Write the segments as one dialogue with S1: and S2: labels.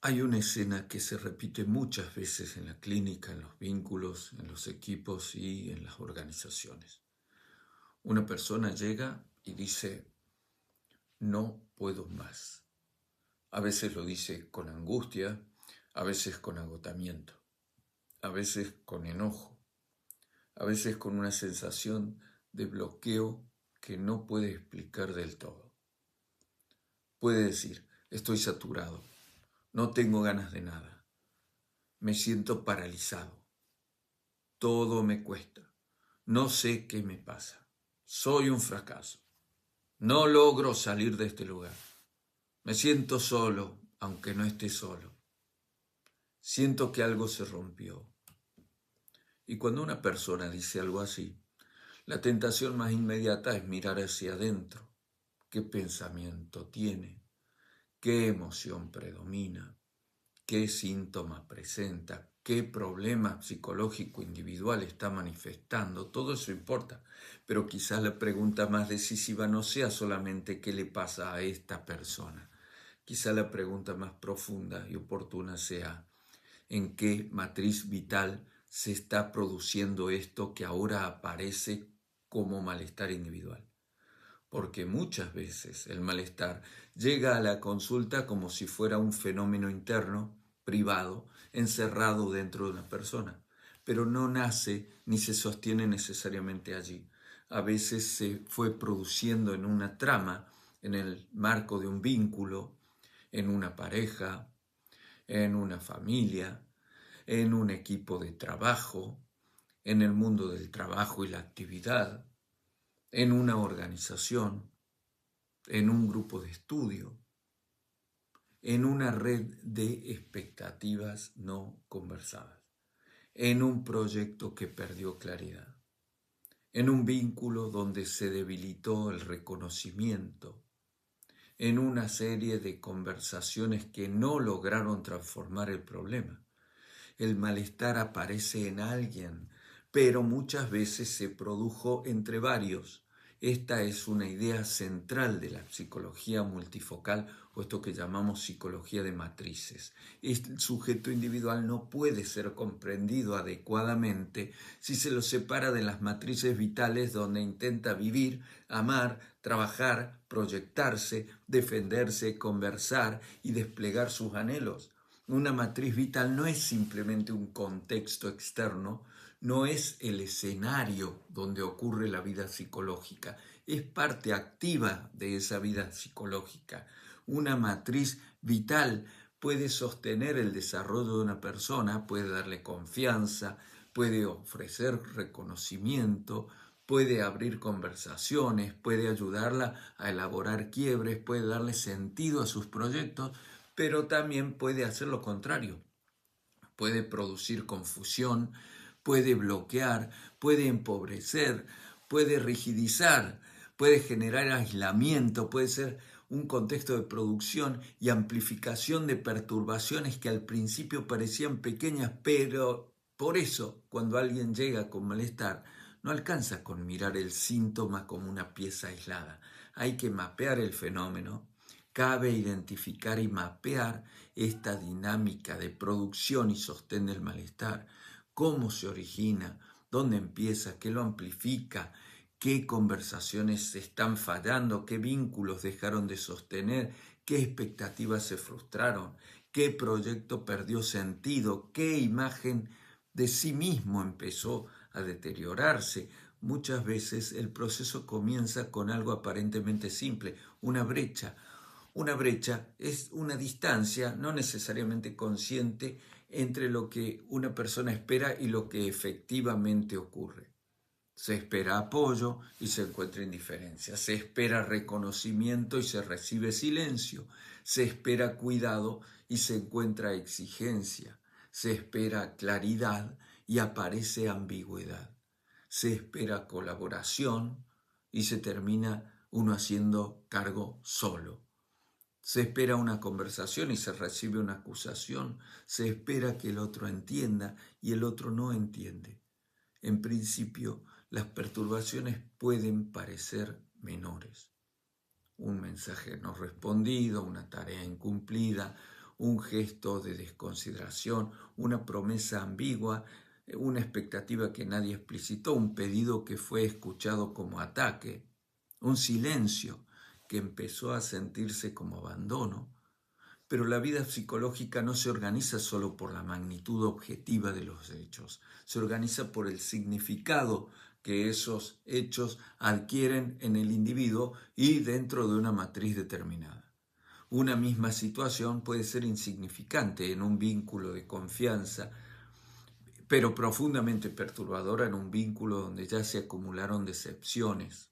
S1: Hay una escena que se repite muchas veces en la clínica, en los vínculos, en los equipos y en las organizaciones. Una persona llega y dice, no puedo más. A veces lo dice con angustia, a veces con agotamiento, a veces con enojo, a veces con una sensación de bloqueo que no puede explicar del todo. Puede decir, estoy saturado, no tengo ganas de nada, me siento paralizado. Todo me cuesta. No sé qué me pasa. Soy un fracaso. No logro salir de este lugar. Me siento solo, aunque no esté solo. Siento que algo se rompió. Y cuando una persona dice algo así, la tentación más inmediata es mirar hacia adentro. ¿Qué pensamiento tiene? ¿Qué emoción predomina? ¿Qué síntoma presenta? ¿Qué problema psicológico individual está manifestando? Todo eso importa, pero quizás la pregunta más decisiva no sea solamente qué le pasa a esta persona. Quizás la pregunta más profunda y oportuna sea en qué matriz vital se está produciendo esto que ahora aparece como malestar individual. Porque muchas veces el malestar llega a la consulta como si fuera un fenómeno interno, privado, encerrado dentro de una persona, pero no nace ni se sostiene necesariamente allí. A veces se fue produciendo en una trama, en el marco de un vínculo, en una pareja, en una familia, en un equipo de trabajo, en el mundo del trabajo y la actividad, en una organización, en un grupo de estudio, en una red de expectativas no conversadas, en un proyecto que perdió claridad, en un vínculo donde se debilitó el reconocimiento, en una serie de conversaciones que no lograron transformar el problema. El malestar aparece en alguien, pero muchas veces se produjo entre varios. Esta es una idea central de la psicología multifocal o esto que llamamos psicología de matrices. El sujeto individual no puede ser comprendido adecuadamente si se lo separa de las matrices vitales donde intenta vivir, amar, trabajar, proyectarse, defenderse, conversar y desplegar sus anhelos. Una matriz vital no es simplemente un contexto externo, no es el escenario donde ocurre la vida psicológica, es parte activa de esa vida psicológica. Una matriz vital puede sostener el desarrollo de una persona, puede darle confianza, puede ofrecer reconocimiento, puede abrir conversaciones, puede ayudarla a elaborar quiebres, puede darle sentido a sus proyectos, pero también puede hacer lo contrario. Puede producir confusión, puede bloquear, puede empobrecer, puede rigidizar, puede generar aislamiento, puede ser un contexto de producción y amplificación de perturbaciones que al principio parecían pequeñas, pero por eso cuando alguien llega con malestar, no alcanza con mirar el síntoma como una pieza aislada. Hay que mapear el fenómeno. Cabe identificar y mapear esta dinámica de producción y sostén del malestar, cómo se origina, dónde empieza, qué lo amplifica, qué conversaciones están fallando, qué vínculos dejaron de sostener, qué expectativas se frustraron, qué proyecto perdió sentido, qué imagen de sí mismo empezó a deteriorarse. Muchas veces el proceso comienza con algo aparentemente simple, una brecha. Una brecha es una distancia no necesariamente consciente entre lo que una persona espera y lo que efectivamente ocurre. Se espera apoyo y se encuentra indiferencia. Se espera reconocimiento y se recibe silencio. Se espera cuidado y se encuentra exigencia. Se espera claridad y aparece ambigüedad. Se espera colaboración y se termina uno haciendo cargo solo. Se espera una conversación y se recibe una acusación. Se espera que el otro entienda y el otro no entiende. En principio, las perturbaciones pueden parecer menores. Un mensaje no respondido, una tarea incumplida, un gesto de desconsideración, una promesa ambigua, una expectativa que nadie explicitó, un pedido que fue escuchado como ataque, un silencio que empezó a sentirse como abandono. Pero la vida psicológica no se organiza solo por la magnitud objetiva de los hechos, se organiza por el significado que esos hechos adquieren en el individuo y dentro de una matriz determinada. Una misma situación puede ser insignificante en un vínculo de confianza, pero profundamente perturbadora en un vínculo donde ya se acumularon decepciones.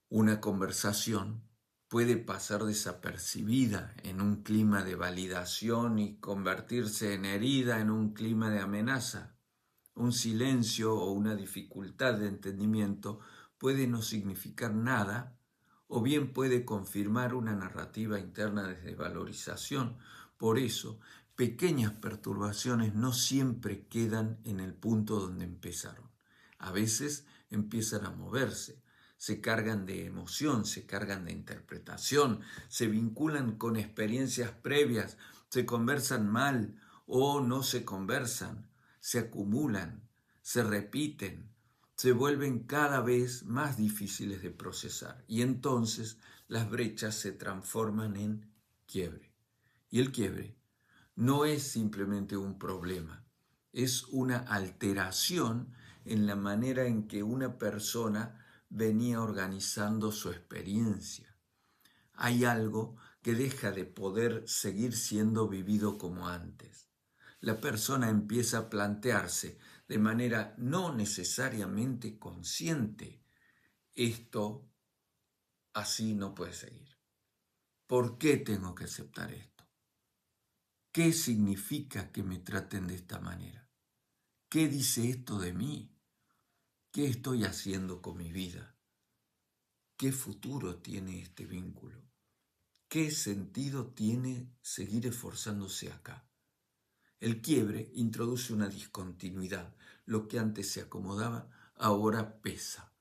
S1: Una conversación puede pasar desapercibida en un clima de validación y convertirse en herida en un clima de amenaza. Un silencio o una dificultad de entendimiento puede no significar nada, o bien puede confirmar una narrativa interna de desvalorización. Por eso, pequeñas perturbaciones no siempre quedan en el punto donde empezaron. A veces empiezan a moverse, se cargan de emoción, se cargan de interpretación, se vinculan con experiencias previas, se conversan mal o no se conversan, se acumulan, se repiten, se vuelven cada vez más difíciles de procesar y entonces las brechas se transforman en quiebre. Y el quiebre no es simplemente un problema, es una alteración en la manera en que una persona venía organizando su experiencia. Hay algo que deja de poder seguir siendo vivido como antes. La persona empieza a plantearse de manera no necesariamente consciente: esto así no puede seguir. ¿Por qué tengo que aceptar esto? ¿Qué significa que me traten de esta manera? ¿Qué dice esto de mí? ¿Qué estoy haciendo con mi vida? ¿Qué futuro tiene este vínculo? ¿Qué sentido tiene seguir esforzándose acá? El quiebre introduce una discontinuidad. Lo que antes se acomodaba, ahora pesa.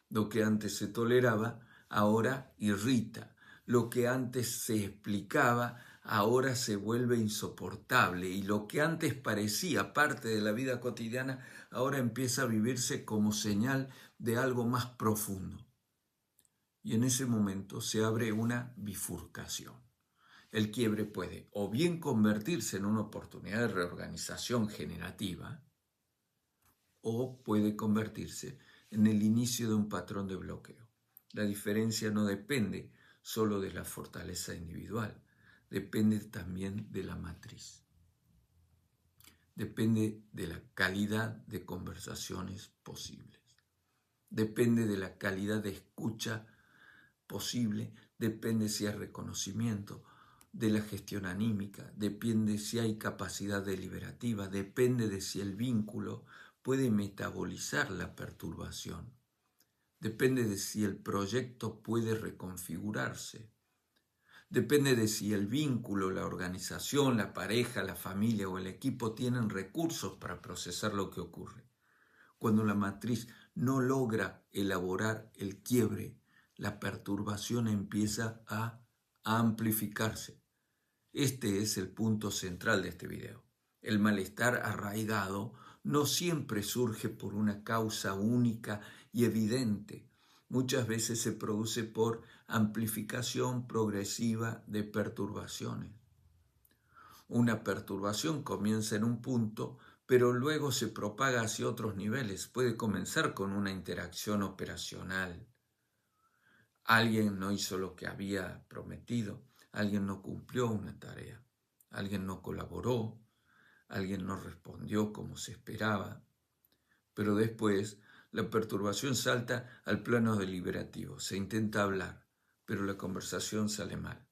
S1: Lo que antes se toleraba, ahora irrita. Lo que antes se explicaba, ahora se vuelve insoportable. Y lo que antes parecía parte de la vida cotidiana, ahora empieza a vivirse como señal de algo más profundo. Y en ese momento se abre una bifurcación. El quiebre puede o bien convertirse en una oportunidad de reorganización generativa, o puede convertirse en el inicio de un patrón de bloqueo. La diferencia no depende solo de la fortaleza individual, depende también de la matriz. Depende de la calidad de conversaciones posibles. Depende de la calidad de escucha posible, depende si hay reconocimiento, de la gestión anímica, depende si hay capacidad deliberativa, depende de si el vínculo puede metabolizar la perturbación, depende de si el proyecto puede reconfigurarse, depende de si el vínculo, la organización, la pareja, la familia o el equipo tienen recursos para procesar lo que ocurre. Cuando la matriz no logra elaborar el quiebre, la perturbación empieza a amplificarse. Este es el punto central de este video. El malestar arraigado no siempre surge por una causa única y evidente. Muchas veces se produce por amplificación progresiva de perturbaciones. Una perturbación comienza en un punto, pero luego se propaga hacia otros niveles. Puede comenzar con una interacción operacional. Alguien no hizo lo que había prometido, alguien no cumplió una tarea, alguien no colaboró, alguien no respondió como se esperaba. Pero después la perturbación salta al plano deliberativo. Se intenta hablar, pero la conversación sale mal.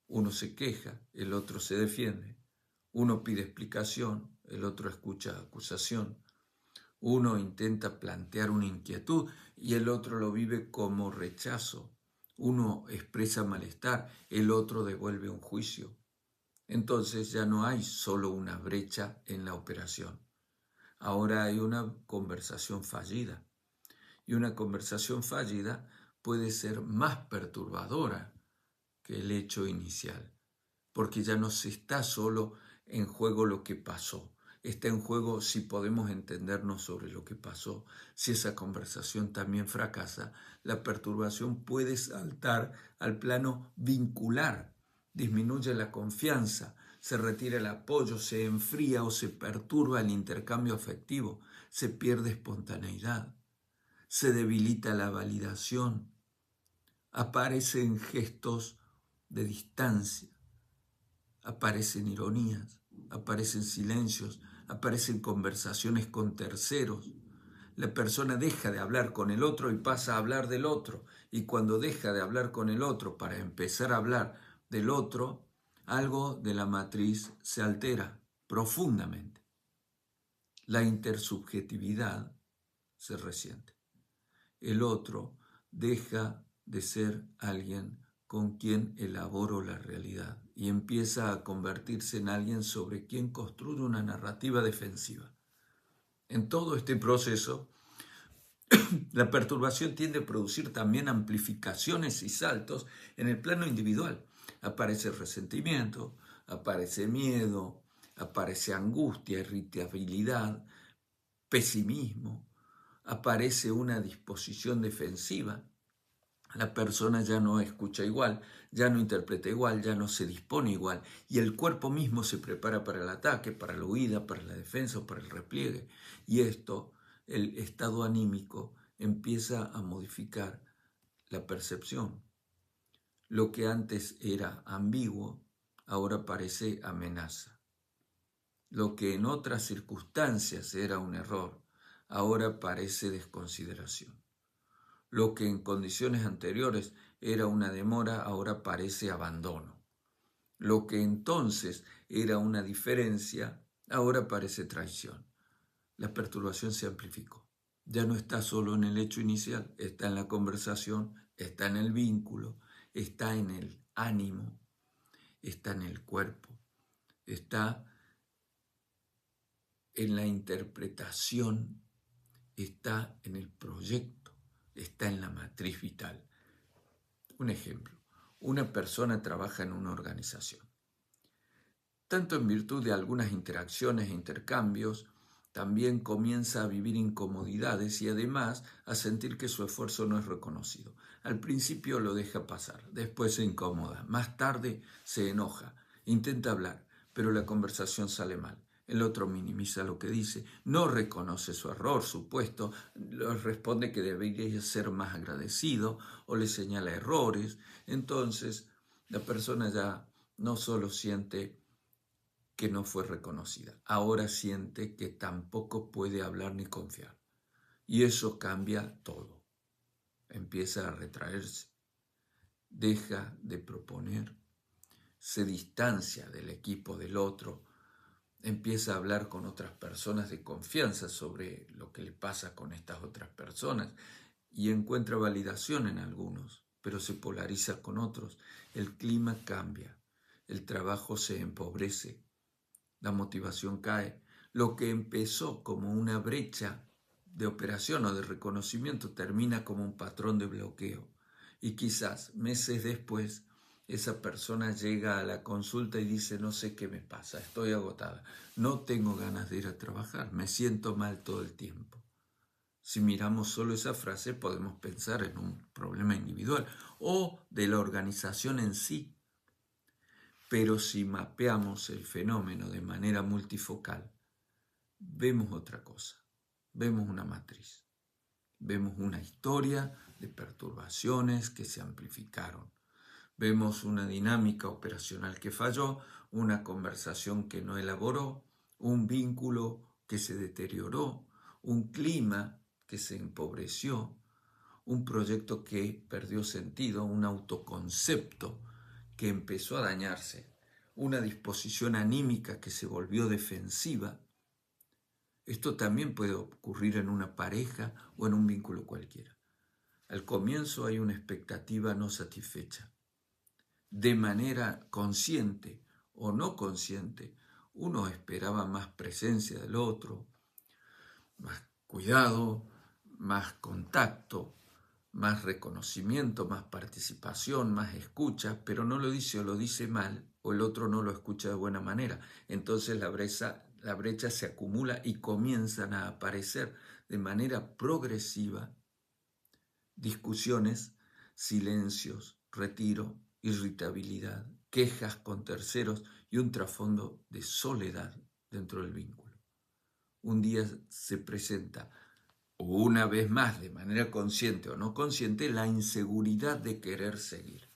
S1: Uno se queja, el otro se defiende. Uno pide explicación, el otro escucha acusación. Uno intenta plantear una inquietud y el otro lo vive como rechazo. Uno expresa malestar, el otro devuelve un juicio. Entonces ya no hay solo una brecha en la operación. Ahora hay una conversación fallida. Y una conversación fallida puede ser más perturbadora que el hecho inicial. porque ya no se está solo en juego lo que pasó, está en juego si podemos entendernos sobre lo que pasó. Si esa conversación también fracasa, la perturbación puede saltar al plano vincular, disminuye la confianza, se retira el apoyo, se enfría o se perturba el intercambio afectivo, se pierde espontaneidad, se debilita la validación, aparecen gestos de distancia, aparecen ironías, aparecen silencios, aparecen conversaciones con terceros. La persona deja de hablar con el otro y pasa a hablar del otro. Y cuando deja de hablar con el otro para empezar a hablar del otro, algo de la matriz se altera profundamente. La intersubjetividad se resiente. El otro deja de ser alguien con quien elaboro la realidad y empieza a convertirse en alguien sobre quien construye una narrativa defensiva. En todo este proceso, la perturbación tiende a producir también amplificaciones y saltos en el plano individual. Aparece resentimiento, aparece miedo, aparece angustia, irritabilidad, pesimismo, aparece una disposición defensiva. La persona ya no escucha igual, ya no interpreta igual, ya no se dispone igual, y el cuerpo mismo se prepara para el ataque, para la huida, para la defensa o para el repliegue. Y esto, el estado anímico, empieza a modificar la percepción. Lo que antes era ambiguo, ahora parece amenaza. Lo que en otras circunstancias era un error, ahora parece desconsideración. Lo que en condiciones anteriores era una demora, ahora parece abandono. Lo que entonces era una diferencia, ahora parece traición. La perturbación se amplificó. Ya no está solo en el hecho inicial, está en la conversación, está en el vínculo, está en el ánimo, está en el cuerpo, está en la interpretación, está en el proyecto, está en la matriz vital. Un ejemplo, una persona trabaja en una organización. Tanto en virtud de algunas interacciones e intercambios, también comienza a vivir incomodidades y además a sentir que su esfuerzo no es reconocido. Al principio lo deja pasar, después se incomoda, más tarde se enoja, intenta hablar, pero la conversación sale mal. El otro minimiza lo que dice, no reconoce su error supuesto, le responde que debería ser más agradecido o le señala errores. Entonces, la persona ya no solo siente que no fue reconocida, ahora siente que tampoco puede hablar ni confiar. Y eso cambia todo. Empieza a retraerse, deja de proponer, se distancia del equipo del otro, empieza a hablar con otras personas de confianza sobre lo que le pasa con estas otras personas y encuentra validación en algunos, pero se polariza con otros. El clima cambia, el trabajo se empobrece, la motivación cae. Lo que empezó como una brecha de operación o de reconocimiento termina como un patrón de bloqueo. Y quizás meses después esa persona llega a la consulta y dice, no sé qué me pasa, estoy agotada, no tengo ganas de ir a trabajar, me siento mal todo el tiempo. Si miramos solo esa frase podemos pensar en un problema individual o de la organización en sí. Pero si mapeamos el fenómeno de manera multifocal, vemos otra cosa, vemos una matriz, vemos una historia de perturbaciones que se amplificaron, vemos una dinámica operacional que falló, una conversación que no elaboró, un vínculo que se deterioró, un clima que se empobreció, un proyecto que perdió sentido, un autoconcepto que empezó a dañarse, una disposición anímica que se volvió defensiva. Esto también puede ocurrir en una pareja o en un vínculo cualquiera. Al comienzo hay una expectativa no satisfecha. De manera consciente o no consciente, uno esperaba más presencia del otro, más cuidado, más contacto, más reconocimiento, más participación, más escucha, pero no lo dice o lo dice mal, o el otro no lo escucha de buena manera. Entonces la brecha se acumula y comienzan a aparecer de manera progresiva discusiones, silencios, retiro, irritabilidad, quejas con terceros y un trasfondo de soledad dentro del vínculo. Un día se presenta, una vez más, de manera consciente o no consciente, la inseguridad de querer seguir.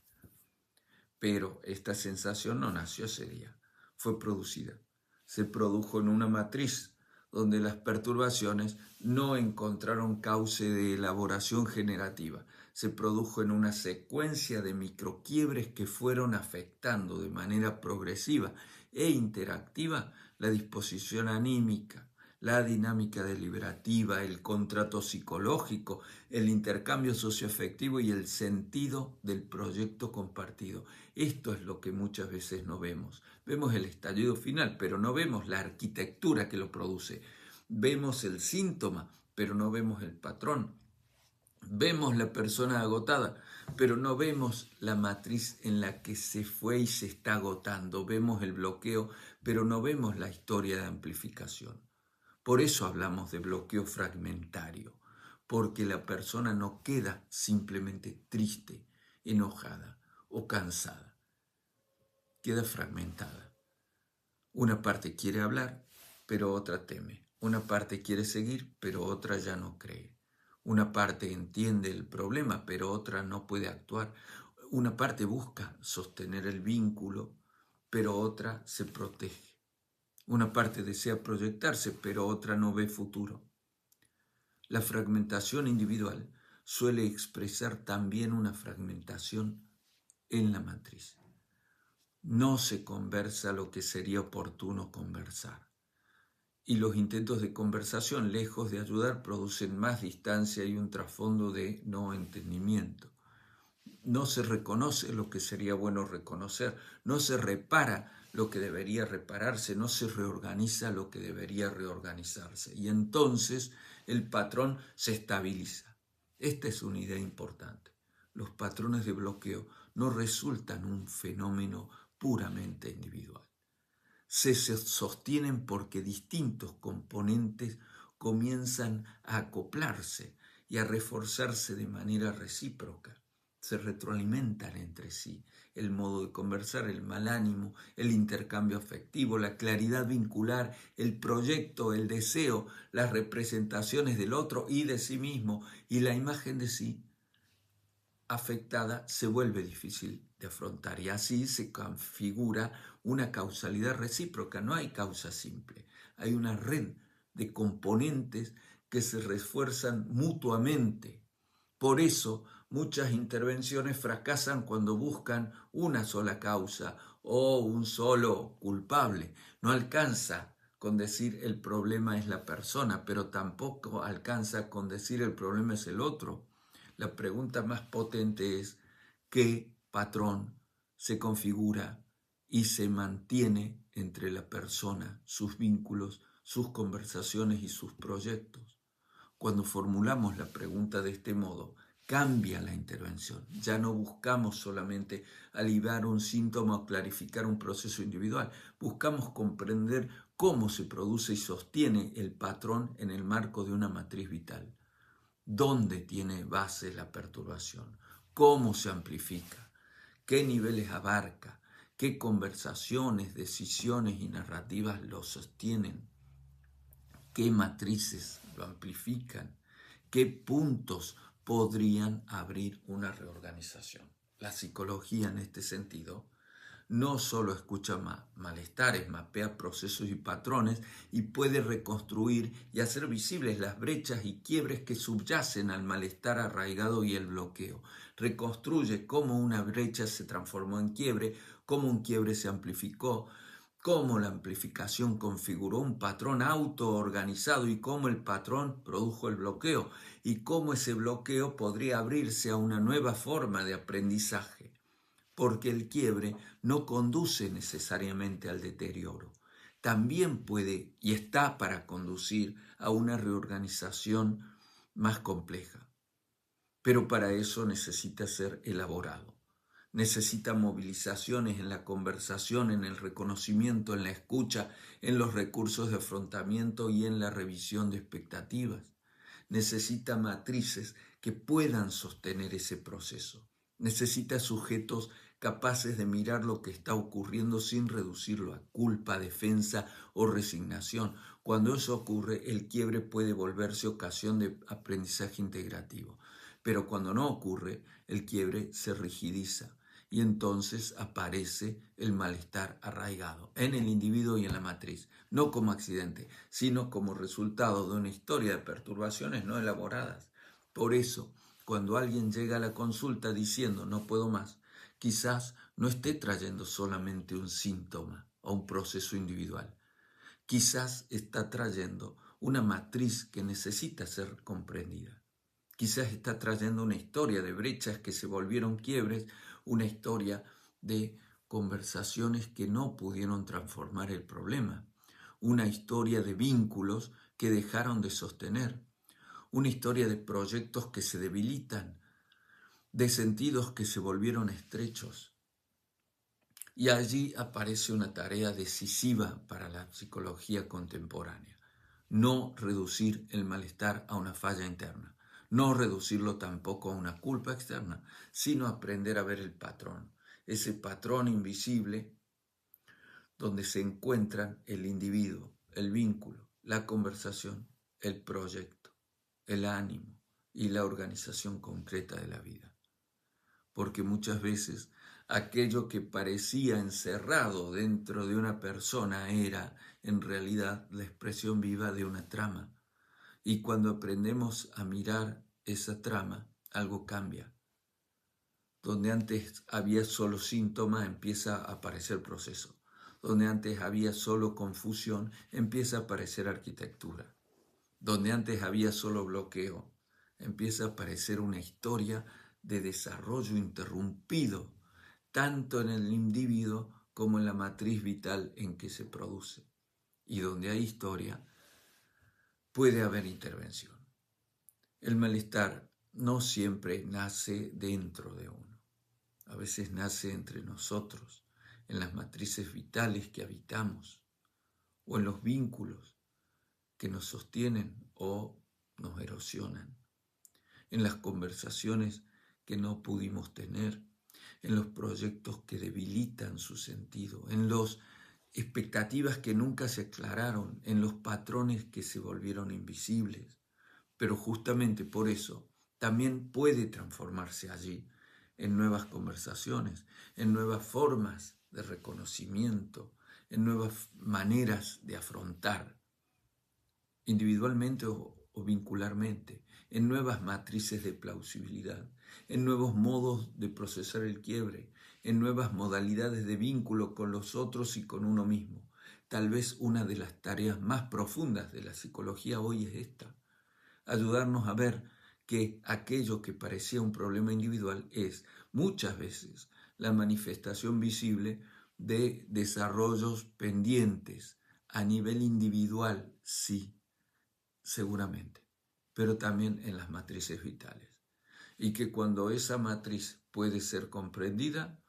S1: Pero esta sensación no nació ese día, fue producida. Se produjo en una matriz donde las perturbaciones no encontraron cauce de elaboración generativa. Se produjo en una secuencia de microquiebres que fueron afectando de manera progresiva e interactiva la disposición anímica, la dinámica deliberativa, el contrato psicológico, el intercambio socioafectivo y el sentido del proyecto compartido. Esto es lo que muchas veces no vemos. Vemos el estallido final, pero no vemos la arquitectura que lo produce. Vemos el síntoma, pero no vemos el patrón. Vemos la persona agotada, pero no vemos la matriz en la que se fue y se está agotando. Vemos el bloqueo, pero no vemos la historia de amplificación. Por eso hablamos de bloqueo fragmentario, porque la persona no queda simplemente triste, enojada o cansada. Queda fragmentada. Una parte quiere hablar, pero otra teme. Una parte quiere seguir, pero otra ya no cree. Una parte entiende el problema, pero otra no puede actuar. Una parte busca sostener el vínculo, pero otra se protege. Una parte desea proyectarse, pero otra no ve futuro. La fragmentación individual suele expresar también una fragmentación en la matriz. No se conversa lo que sería oportuno conversar. Y los intentos de conversación, lejos de ayudar, producen más distancia y un trasfondo de no entendimiento. No se reconoce lo que sería bueno reconocer, no se repara lo que debería repararse, no se reorganiza lo que debería reorganizarse. Y entonces el patrón se estabiliza. Esta es una idea importante. Los patrones de bloqueo no resultan un fenómeno puramente individual. Se sostienen porque distintos componentes comienzan a acoplarse y a reforzarse de manera recíproca. Se retroalimentan entre sí el modo de conversar, el mal ánimo, el intercambio afectivo, la claridad vincular, el proyecto, el deseo, las representaciones del otro y de sí mismo, y la imagen de sí afectada se vuelve difícil de afrontar, y así se configura una causalidad recíproca. No hay causa simple, hay una red de componentes que se refuerzan mutuamente. Por eso muchas intervenciones fracasan cuando buscan una sola causa o un solo culpable. No alcanza con decir el problema es la persona, pero tampoco alcanza con decir el problema es el otro. La pregunta más potente es ¿qué patrón se configura y se mantiene entre la persona, sus vínculos, sus conversaciones y sus proyectos? Cuando formulamos la pregunta de este modo, cambia la intervención. Ya no buscamos solamente aliviar un síntoma o clarificar un proceso individual. Buscamos comprender cómo se produce y sostiene el patrón en el marco de una matriz vital. ¿Dónde tiene base la perturbación? ¿Cómo se amplifica? ¿Qué niveles abarca? ¿Qué conversaciones, decisiones y narrativas lo sostienen? ¿Qué matrices lo amplifican? ¿Qué puntos podrían abrir una reorganización? La psicología en este sentido no solo escucha malestares, mapea procesos y patrones y puede reconstruir y hacer visibles las brechas y quiebres que subyacen al malestar arraigado y el bloqueo. Reconstruye cómo una brecha se transformó en quiebre, cómo un quiebre se amplificó, cómo la amplificación configuró un patrón autoorganizado y cómo el patrón produjo el bloqueo y cómo ese bloqueo podría abrirse a una nueva forma de aprendizaje. Porque el quiebre no conduce necesariamente al deterioro. También puede y está para conducir a una reorganización más compleja. pero para eso necesita ser elaborado. Necesita movilizaciones en la conversación, en el reconocimiento, en la escucha, en los recursos de afrontamiento y en la revisión de expectativas. Necesita matrices que puedan sostener ese proceso. Necesita sujetos capaces de mirar lo que está ocurriendo sin reducirlo a culpa, defensa o resignación. Cuando eso ocurre, el quiebre puede volverse ocasión de aprendizaje integrativo. Pero cuando no ocurre, el quiebre se rigidiza y entonces aparece el malestar arraigado en el individuo y en la matriz, no como accidente, sino como resultado de una historia de perturbaciones no elaboradas. Por eso, cuando alguien llega a la consulta diciendo no puedo más, quizás no esté trayendo solamente un síntoma o un proceso individual. Quizás está trayendo una matriz que necesita ser comprendida. Quizás está trayendo una historia de brechas que se volvieron quiebres, una historia de conversaciones que no pudieron transformar el problema, una historia de vínculos que dejaron de sostener, una historia de proyectos que se debilitan, de sentidos que se volvieron estrechos. Y allí aparece una tarea decisiva para la psicología contemporánea: no reducir el malestar a una falla interna, no reducirlo tampoco a una culpa externa, sino aprender a ver el patrón, ese patrón invisible donde se encuentran el individuo, el vínculo, la conversación, el proyecto, el ánimo y la organización concreta de la vida. Porque muchas veces aquello que parecía encerrado dentro de una persona era en realidad la expresión viva de una trama. Y cuando aprendemos a mirar esa trama, algo cambia. Donde antes había solo síntoma, empieza a aparecer proceso. Donde antes había solo confusión, empieza a aparecer arquitectura. Donde antes había solo bloqueo, empieza a aparecer una historia de desarrollo interrumpido, tanto en el individuo como en la matriz vital en que se produce. Y donde hay historia, puede haber intervención. El malestar no siempre nace dentro de uno. A veces nace entre nosotros, en las matrices vitales que habitamos, o en los vínculos que nos sostienen o nos erosionan, en las conversaciones que no pudimos tener, en los proyectos que debilitan su sentido, en las expectativas que nunca se aclararon, en los patrones que se volvieron invisibles. Pero justamente por eso también puede transformarse allí en nuevas conversaciones, en nuevas formas de reconocimiento, en nuevas maneras de afrontar, individualmente o vincularmente, en nuevas matrices de plausibilidad, en nuevos modos de procesar el quiebre, en nuevas modalidades de vínculo con los otros y con uno mismo. Tal vez una de las tareas más profundas de la psicología hoy es esta: ayudarnos a ver que aquello que parecía un problema individual es muchas veces la manifestación visible de desarrollos pendientes a nivel individual, sí, seguramente, pero también en las matrices vitales. Y que cuando esa matriz puede ser comprendida,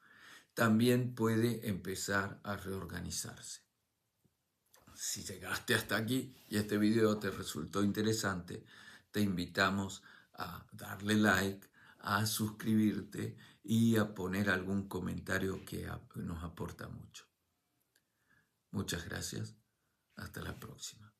S1: también puede empezar a reorganizarse. Si llegaste hasta aquí y este video te resultó interesante, te invitamos a darle like, a suscribirte y a poner algún comentario que nos aporta mucho. Muchas gracias. Hasta la próxima.